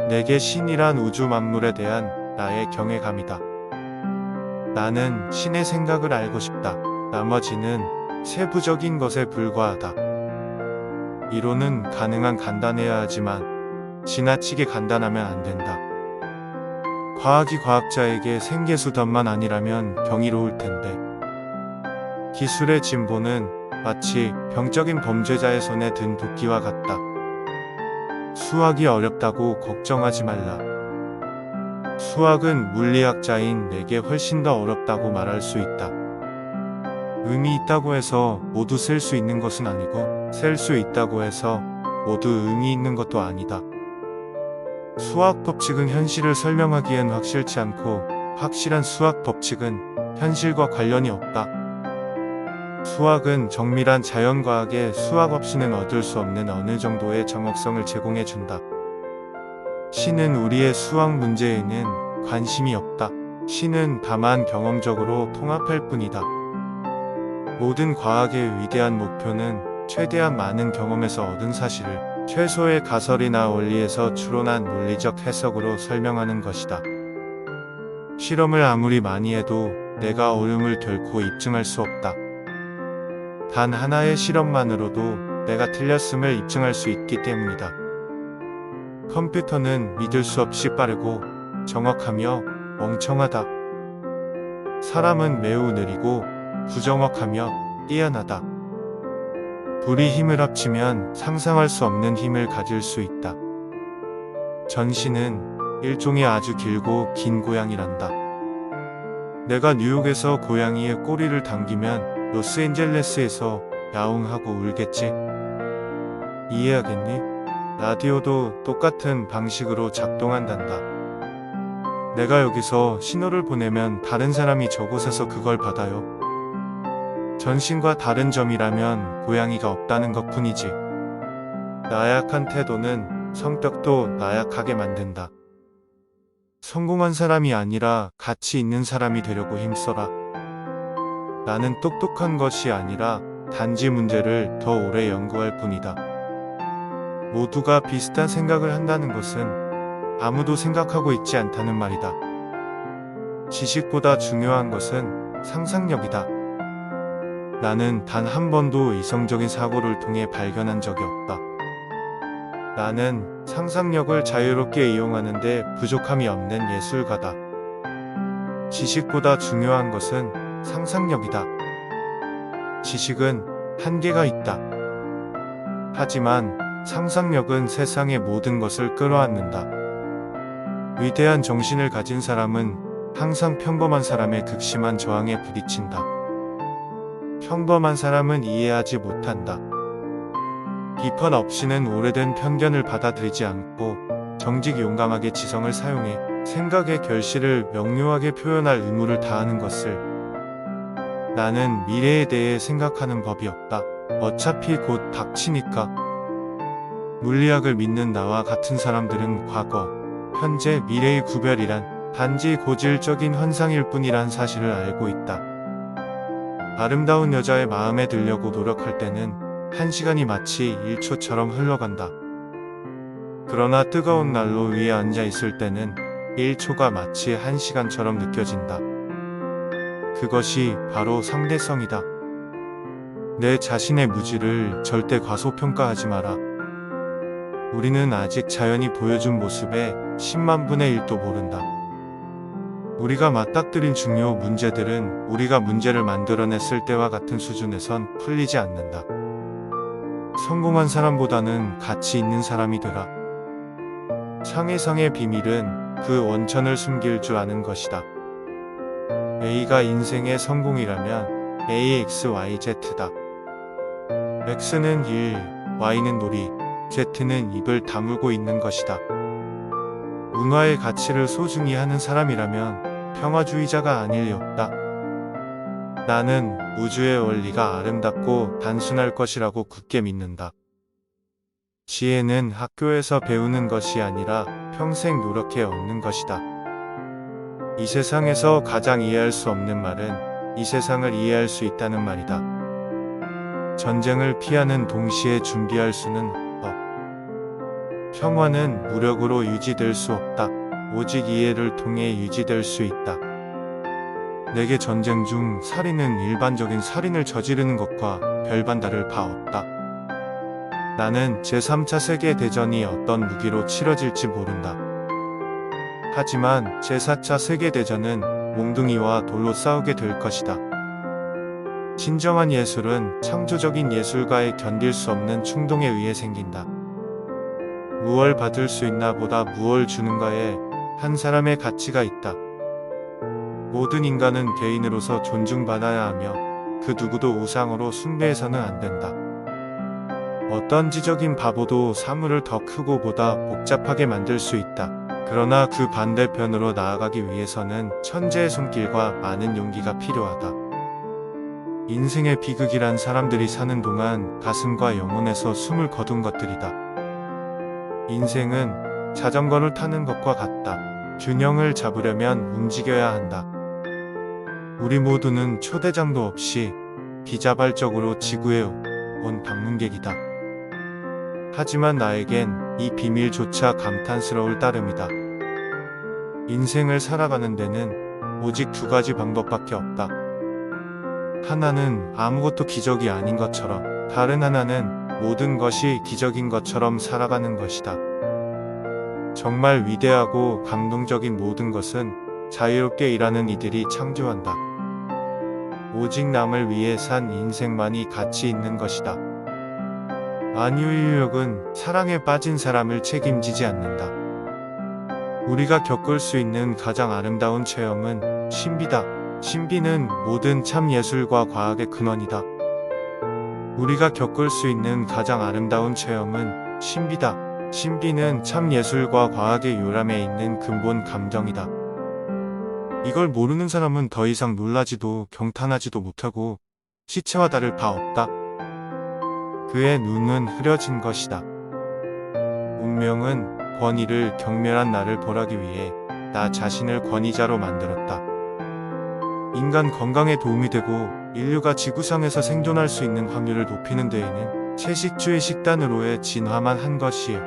내게 신이란 우주 만물에 대한 나의 경외감이다. 나는 신의 생각을 알고 싶다. 나머지는 세부적인 것에 불과하다. 이론은 가능한 간단해야 하지만 지나치게 간단하면 안 된다. 과학이 과학자에게 생계수단만 아니라면 경이로울 텐데. 기술의 진보는 마치 병적인 범죄자의 손에 든 도끼와 같다. 수학이 어렵다고 걱정하지 말라. 수학은 물리학자인 내게 훨씬 더 어렵다고 말할 수 있다. 의미 있다고 해서 모두 셀 수 있는 것은 아니고, 셀 수 있다고 해서 모두 의미 있는 것도 아니다. 수학 법칙은 현실을 설명하기엔 확실치 않고, 확실한 수학 법칙은 현실과 관련이 없다. 수학은 정밀한 자연과학에 수학 없이는 얻을 수 없는 어느 정도의 정확성을 제공해준다. 신은 우리의 수학 문제에는 관심이 없다. 신은 다만 경험적으로 통합할 뿐이다. 모든 과학의 위대한 목표는 최대한 많은 경험에서 얻은 사실을 최소의 가설이나 원리에서 추론한 논리적 해석으로 설명하는 것이다. 실험을 아무리 많이 해도 내가 옳음을 결코 입증할 수 없다. 단 하나의 실험만으로도 내가 틀렸음을 입증할 수 있기 때문이다. 컴퓨터는 믿을 수 없이 빠르고 정확하며 멍청하다. 사람은 매우 느리고 부정확하며 뛰어나다. 둘이 힘을 합치면 상상할 수 없는 힘을 가질 수 있다. 전신은 일종의 아주 길고 긴 고양이란다. 내가 뉴욕에서 고양이의 꼬리를 당기면 로스앤젤레스에서 야옹하고 울겠지? 이해하겠니? 라디오도 똑같은 방식으로 작동한단다. 내가 여기서 신호를 보내면 다른 사람이 저곳에서 그걸 받아요. 전신과 다른 점이라면 고양이가 없다는 것뿐이지. 나약한 태도는 성격도 나약하게 만든다. 성공한 사람이 아니라 가치 있는 사람이 되려고 힘써라. 나는 똑똑한 것이 아니라 단지 문제를 더 오래 연구할 뿐이다. 모두가 비슷한 생각을 한다는 것은 아무도 생각하고 있지 않다는 말이다. 지식보다 중요한 것은 상상력이다. 나는 단 한 번도 이성적인 사고를 통해 발견한 적이 없다. 나는 상상력을 자유롭게 이용하는데 부족함이 없는 예술가다. 지식보다 중요한 것은 상상력이다. 지식은 한계가 있다. 하지만 상상력은 세상의 모든 것을 끌어안는다. 위대한 정신을 가진 사람은 항상 평범한 사람의 극심한 저항에 부딪힌다. 평범한 사람은 이해하지 못한다. 비판 없이는 오래된 편견을 받아들이지 않고 정직 용감하게 지성을 사용해 생각의 결실을 명료하게 표현할 의무를 다하는 것을. 나는 미래에 대해 생각하는 법이 없다. 어차피 곧 닥치니까. 물리학을 믿는 나와 같은 사람들은 과거, 현재, 미래의 구별이란 단지 고질적인 환상일 뿐이란 사실을 알고 있다. 아름다운 여자의 마음에 들려고 노력할 때는 1시간이 마치 1초처럼 흘러간다. 그러나 뜨거운 난로 위에 앉아 있을 때는 1초가 마치 1시간처럼 느껴진다. 그것이 바로 상대성이다. 내 자신의 무지를 절대 과소평가하지 마라. 우리는 아직 자연이 보여준 모습의 10만 분의 1도 모른다. 우리가 맞닥뜨린 중요 문제들은 우리가 문제를 만들어냈을 때와 같은 수준에선 풀리지 않는다. 성공한 사람보다는 가치 있는 사람이 되라. 창의성의 비밀은 그 원천을 숨길 줄 아는 것이다. A가 인생의 성공이라면 AXYZ다. X는 일, Y는 놀이, Z는 입을 다물고 있는 것이다. 문화의 가치를 소중히 하는 사람이라면 평화주의자가 아닐 리 없다. 나는 우주의 원리가 아름답고 단순할 것이라고 굳게 믿는다. 지혜는 학교에서 배우는 것이 아니라 평생 노력해 얻는 것이다. 이 세상에서 가장 이해할 수 없는 말은 이 세상을 이해할 수 있다는 말이다. 전쟁을 피하는 동시에 준비할 수는 평화는 무력으로 유지될 수 없다. 오직 이해를 통해 유지될 수 있다. 내게 전쟁 중 살인은 일반적인 살인을 저지르는 것과 별반 다를 바 없다. 나는 제3차 세계대전이 어떤 무기로 치러질지 모른다. 하지만 제4차 세계대전은 몽둥이와 돌로 싸우게 될 것이다. 진정한 예술은 창조적인 예술가의 견딜 수 없는 충동에 의해 생긴다. 무얼 받을 수 있나 보다 무얼 주는가에 한 사람의 가치가 있다. 모든 인간은 개인으로서 존중받아야 하며 그 누구도 우상으로 숭배해서는 안 된다. 어떤 지적인 바보도 사물을 더 크고 보다 복잡하게 만들 수 있다. 그러나 그 반대편으로 나아가기 위해서는 천재의 손길과 많은 용기가 필요하다. 인생의 비극이란 사람들이 사는 동안 가슴과 영혼에서 숨을 거둔 것들이다. 인생은 자전거를 타는 것과 같다. 균형을 잡으려면 움직여야 한다. 우리 모두는 초대장도 없이 비자발적으로 지구에 온 방문객이다. 하지만 나에겐 이 비밀조차 감탄스러울 따름이다. 인생을 살아가는 데는 오직 두 가지 방법밖에 없다. 하나는 아무것도 기적이 아닌 것처럼, 다른 하나는 모든 것이 기적인 것처럼 살아가는 것이다. 정말 위대하고 감동적인 모든 것은 자유롭게 일하는 이들이 창조한다. 오직 남을 위해 산 인생만이 가치 있는 것이다. 만유인력은 사랑에 빠진 사람을 책임지지 않는다. 우리가 겪을 수 있는 가장 아름다운 체험은 신비다. 신비는 모든 참 예술과 과학의 근원이다. 우리가 겪을 수 있는 가장 아름다운 체험은 신비다. 신비는 참 예술과 과학의 요람에 있는 근본 감정이다. 이걸 모르는 사람은 더 이상 놀라지도 경탄하지도 못하고 시체와 다를 바 없다. 그의 눈은 흐려진 것이다. 운명은 권위를 경멸한 나를 벌하기 위해 나 자신을 권위자로 만들었다. 인간 건강에 도움이 되고 인류가 지구상에서 생존할 수 있는 확률을 높이는 데에는 채식주의 식단으로의 진화만 한 것이요.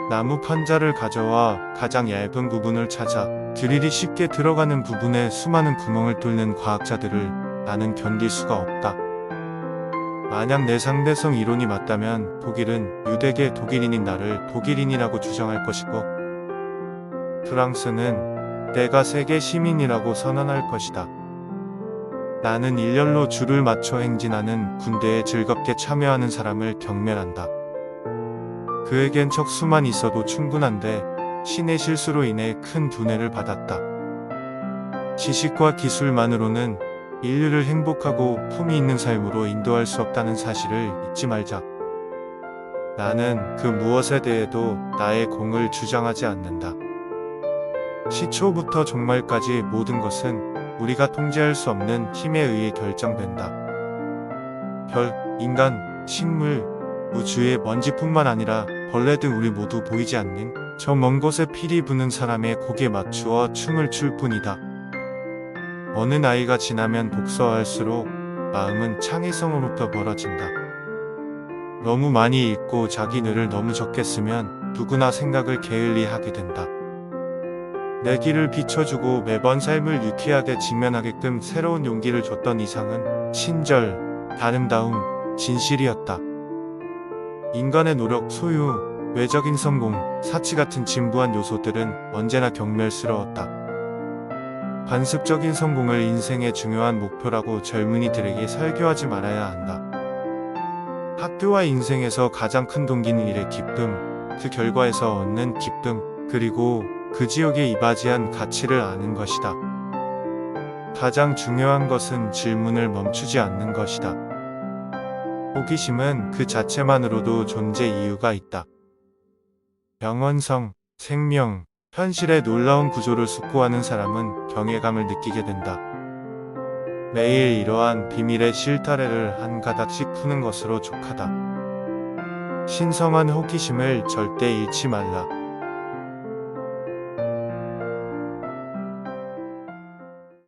나무 판자를 가져와 가장 얇은 부분을 찾아 드릴이 쉽게 들어가는 부분에 수많은 구멍을 뚫는 과학자들을 나는 견딜 수가 없다. 만약 내 상대성 이론이 맞다면 독일은 유대계 독일인인 나를 독일인이라고 주장할 것이고, 프랑스는 내가 세계 시민이라고 선언할 것이다. 나는 일렬로 줄을 맞춰 행진하는 군대에 즐겁게 참여하는 사람을 경멸한다. 그에겐 척수만 있어도 충분한데 신의 실수로 인해 큰 분해를 받았다. 지식과 기술만으로는 인류를 행복하고 품위 있는 삶으로 인도할 수 없다는 사실을 잊지 말자. 나는 그 무엇에 대해도 나의 공을 주장하지 않는다. 시초부터 종말까지 모든 것은 우리가 통제할 수 없는 힘에 의해 결정된다. 별, 인간, 식물, 우주의 먼지뿐만 아니라 벌레 등 우리 모두 보이지 않는 저 먼 곳에 피리 부는 사람의 곡에 맞추어 춤을 출 뿐이다. 어느 나이가 지나면 독서할수록 마음은 창의성으로부터 멀어진다. 너무 많이 읽고 자기 뇌를 너무 적게 쓰면 누구나 생각을 게을리하게 된다. 내 길을 비춰주고 매번 삶을 유쾌하게 직면하게끔 새로운 용기를 줬던 이상은 친절, 아름다움, 진실이었다. 인간의 노력, 소유, 외적인 성공, 사치 같은 진부한 요소들은 언제나 경멸스러웠다. 관습적인 성공을 인생의 중요한 목표라고 젊은이들에게 설교하지 말아야 한다. 학교와 인생에서 가장 큰 동기는 일의 기쁨, 그 결과에서 얻는 기쁨, 그리고 그 지옥에 이바지한 가치를 아는 것이다. 가장 중요한 것은 질문을 멈추지 않는 것이다. 호기심은 그 자체만으로도 존재 이유가 있다. 영원성, 생명, 현실의 놀라운 구조를 숙고하는 사람은 경외감을 느끼게 된다. 매일 이러한 비밀의 실타래를 한 가닥씩 푸는 것으로 족하다. 신성한 호기심을 절대 잃지 말라.